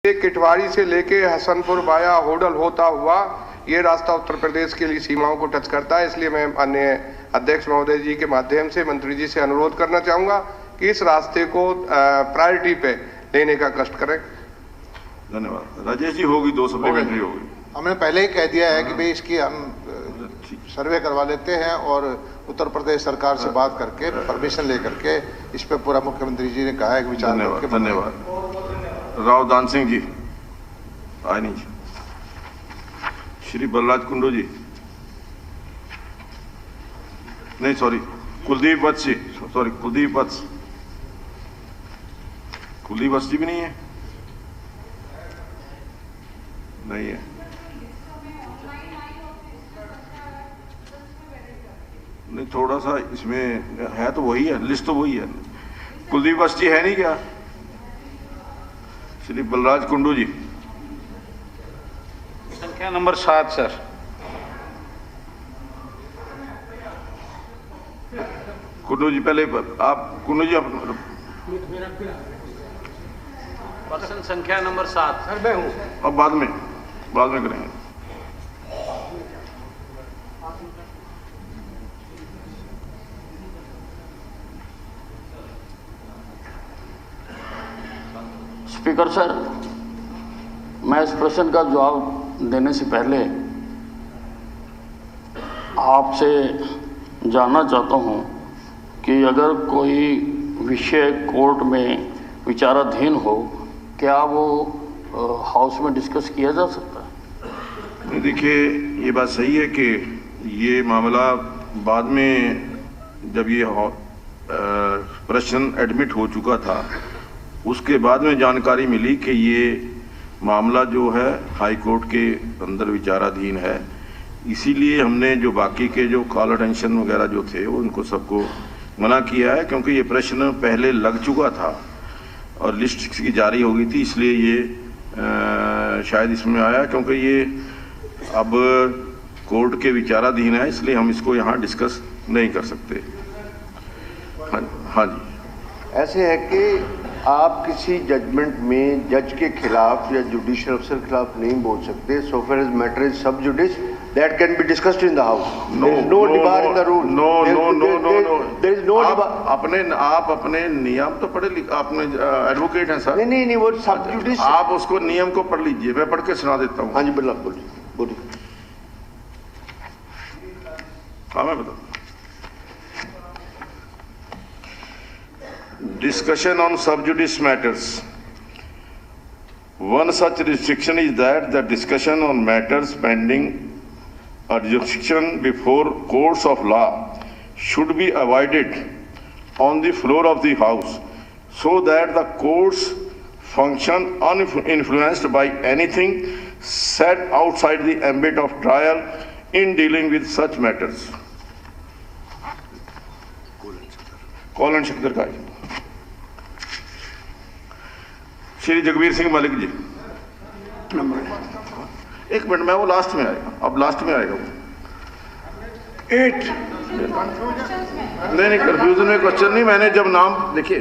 किटवाड़ी से लेके हसनपुर वाया होडल होता हुआ ये रास्ता उत्तर प्रदेश के लिए सीमाओं को टच करता है। इसलिए मैं माननीय अध्यक्ष महोदय जी के माध्यम से मंत्री जी से अनुरोध करना चाहूंगा कि इस रास्ते को प्रायोरिटी पे लेने का कष्ट करें। धन्यवाद। राजेश जी होगी 2 सप्लीमेंट्री होगी। हमने पहले ही कह दिया है कि भाई इसकी हम सर्वे करवा लेते हैं और उत्तर प्रदेश सरकार से बात करके परमिशन लेकर के इस पे पूरा मुख्यमंत्री जी ने कहा है कि विचार करके। धन्यवाद। राव दान सिंह जी आए नहीं। श्री बलराज कुंडू जी नहीं, सॉरी कुलदीप वत्स जी, सॉरी कुलदीप वत्स जी भी नहीं है, नहीं है। नहीं, थोड़ा सा इसमें है तो वही है, लिस्ट तो वही है। कुलदीप वत्स जी है नहीं क्या? श्री बलराज कुंडू जी संख्या नंबर 7 सर। कुंडू जी पहले आप कुंडू जी पर्सन संख्या नंबर 7 सर मैं हूँ। अब बाद में करेंगे। स्पीकर सर, मैं इस प्रश्न का जवाब देने से पहले आपसे जानना चाहता हूं कि अगर कोई विषय कोर्ट में विचाराधीन हो, क्या वो हाउस में डिस्कस किया जा सकता है? देखिए, ये बात सही है कि ये मामला बाद में जब ये प्रश्न एडमिट हो चुका था, उसके बाद में जानकारी मिली कि ये मामला जो है हाई कोर्ट के अंदर विचाराधीन है। इसीलिए हमने जो बाकी के जो कॉल अटेंशन वगैरह जो थे उनको सबको मना किया है, क्योंकि ये प्रश्न पहले लग चुका था और लिस्ट की जारी हो गई थी। इसलिए ये शायद इसमें आया, क्योंकि ये अब कोर्ट के विचाराधीन है, इसलिए हम इसको यहाँ डिस्कस नहीं कर सकते। हाँ जी। ऐसे है कि आप किसी जजमेंट में जज के खिलाफ या जुडिशियल अफसर के खिलाफ नहीं बोल सकते। So far as matter is sub judice that can be discussed in the house. No debar in the rule. No there is no debar. आप अपने नियम तो पढ़े, आपने एडवोकेट हैं सर। नहीं वो सब जुडिस। आप उसको नियम को पढ़ लीजिए, मैं पढ़ के सुना देता हूँ। हाँ जी बिल्कुल बोलिए। हाँ मैं बताऊँ। Discussion on sub judice matters. One such restriction is that the discussion on matters pending jurisdiction before courts of law should be avoided on the floor of the House, so that the courts function uninfluenced by anything said outside the ambit of trial in dealing with such matters. Call and शक्कर का श्री जगबीर सिंह मलिक जी। एक minute में, वो last में आएगा। अब last में आएगा वो 8। नहीं कंफ्यूजन में क्वेश्चन नहीं। मैंने जब नाम देखिए,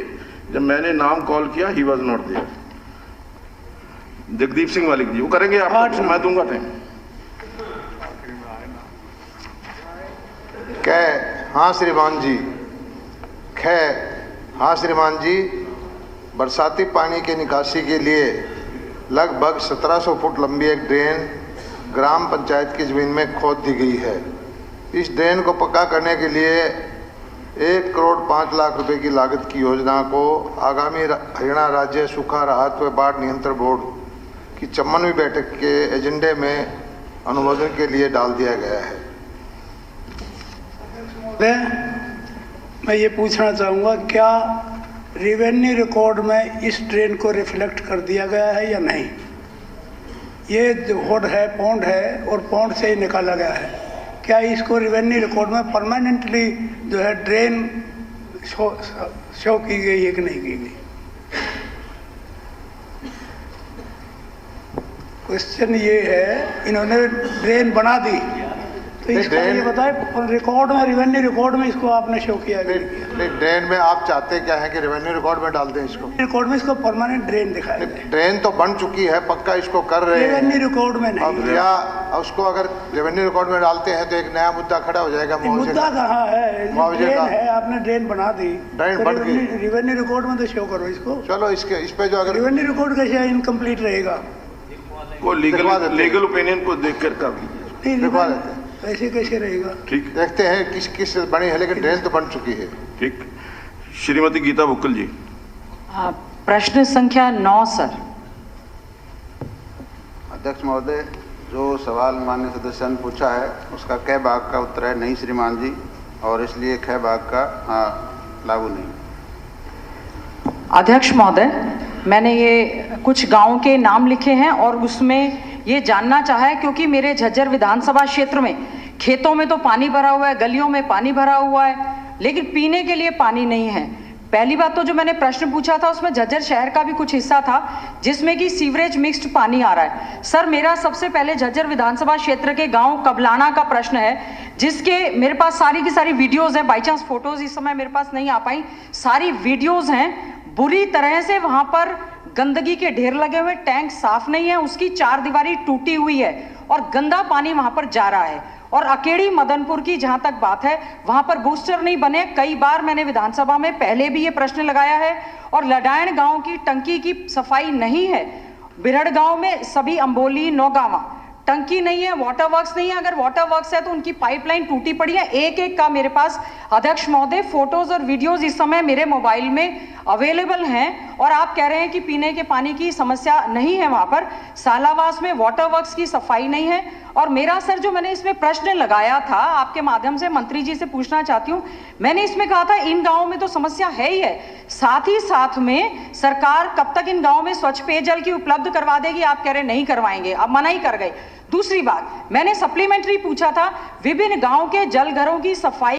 जब मैंने नाम कॉल किया he was not there. Jagdeep Singh Malik ji वो करेंगे, आप मैं दूंगा टाइम। हाँ श्रीमान जी। हाँ श्रीमान जी, बरसाती पानी के निकासी के लिए लगभग 1700 फुट लंबी एक ड्रेन ग्राम पंचायत की ज़मीन में खोद दी गई है। इस ड्रेन को पक्का करने के लिए 1 करोड़ 5 लाख रुपए की लागत की योजना को आगामी हरियाणा राज्य सूखा राहत व बाढ़ नियंत्रण बोर्ड की 54वीं बैठक के एजेंडे में अनुमोदन के लिए डाल दिया गया है। मैं ये पूछना चाहूँगा, क्या रेवेन्यू रिकॉर्ड में इस ड्रेन को रिफ्लेक्ट कर दिया गया है या नहीं? ये जो होड है, पौंड है, और पौंड से ही निकाला गया है। क्या इसको रेवेन्यू रिकॉर्ड में परमानेंटली जो है ड्रेन शो की गई है कि नहीं की गई? क्वेश्चन ये है, इन्होंने ड्रेन बना दी तो इसका ये बताए रिकॉर्ड में, रेवेन्यू रिकॉर्ड में इसको आपने शो किया है? ड्रेन में आप चाहते क्या है कि रेवेन्यू रिकॉर्ड में डाल दें इसको? रिकॉर्ड में इसको परमानेंट ड्रेन दिखाया जाए। ड्रेन तो बन चुकी है, पक्का इसको कर रहे हैं। रेवेन्यू रिकॉर्ड में नहीं। अब या उसको अगर रेवेन्यू रिकॉर्ड में डालते हैं तो एक नया मुद्दा खड़ा हो जाएगा। मुद्दा कहाँ है? ड्रेन है, आपने ड्रेन बना दी, ड्रेन बन गई। रेवेन्यू रिकॉर्ड में तो शो करो इसको। चलो इसके इस पे जो अगर रेवेन्यू रिकॉर्ड कैसे इनकम्प्लीट रहेगा? वो लीगल ओपिनियन को देखकर कर लीजिए। दिखवा देते हैं। ऐसे कैसे रहेगा? ठीक, देखते हैं किस किस बनी है, लेकिन ड्रेन तो बन चुकी है। ठीक। श्रीमती गीता बुक्कल जी। प्रश्न संख्या 9 सर। अध्यक्ष महोदय, जो सवाल माननीय सदस्य ने पूछा है उसका क भाग का उत्तर है नहीं श्रीमान जी, और इसलिए ख भाग का लागू नहीं। अध्यक्ष महोदय, मैंने ये कुछ गांव के नाम लिखे हैं और उसमें ये जानना चाहा है क्योंकि मेरे झज्जर विधानसभा क्षेत्र में खेतों में तो पानी भरा हुआ है, गलियों में पानी भरा हुआ है, लेकिन पीने के लिए पानी नहीं है। पहली बात तो जो मैंने प्रश्न पूछा था उसमें झज्जर शहर का भी कुछ हिस्सा था जिसमें कि सीवरेज मिक्स्ड पानी आ रहा है। सर, मेरा सबसे पहले झज्जर विधानसभा क्षेत्र के गांव कबलाना का प्रश्न है, जिसके मेरे पास सारी की सारी वीडियोस हैं। बाई चांस फोटोज इस समय मेरे पास नहीं आ पाई, सारी वीडियोज हैं। बुरी तरह से वहां पर गंदगी के ढेर लगे हुए, टैंक साफ नहीं है, उसकी चार दीवारी टूटी हुई है और गंदा पानी वहां पर जा रहा है। और अकेड़ी मदनपुर की जहां तक बात है, वहां पर बूस्टर नहीं बने। कई बार मैंने विधानसभा में पहले भी ये प्रश्न लगाया है। और लडायण गांव की टंकी की सफाई नहीं है। बिरड़ गांव में सभी अंबोली नौगावा टंकी नहीं है, वाटर वर्क्स नहीं है। अगर वाटर वर्क्स है तो उनकी पाइपलाइन टूटी पड़ी है। एक एक का मेरे पास अध्यक्ष महोदय फोटोज और वीडियोज इस समय मेरे मोबाइल में अवेलेबल हैं। और आप कह रहे हैं कि पीने के पानी की समस्या नहीं है वहां पर। सालावास में वाटर वर्क्स की सफाई नहीं है। और मेरा सर जो मैंने इसमें प्रश्न लगाया था, आपके माध्यम से मंत्री जी से पूछना चाहती हूँ, मैंने इसमें कहा था इन गांवों में तो समस्या है ही है, साथ ही साथ में सरकार कब तक इन गांवों में स्वच्छ पेयजल की उपलब्ध करवा देगी? आप कह रहे नहीं करवाएंगे, अब मना ही कर गए। दूसरी बात, मैंने सप्लीमेंट्री पूछा था, विभिन्न गांव के जल घरों की सफाई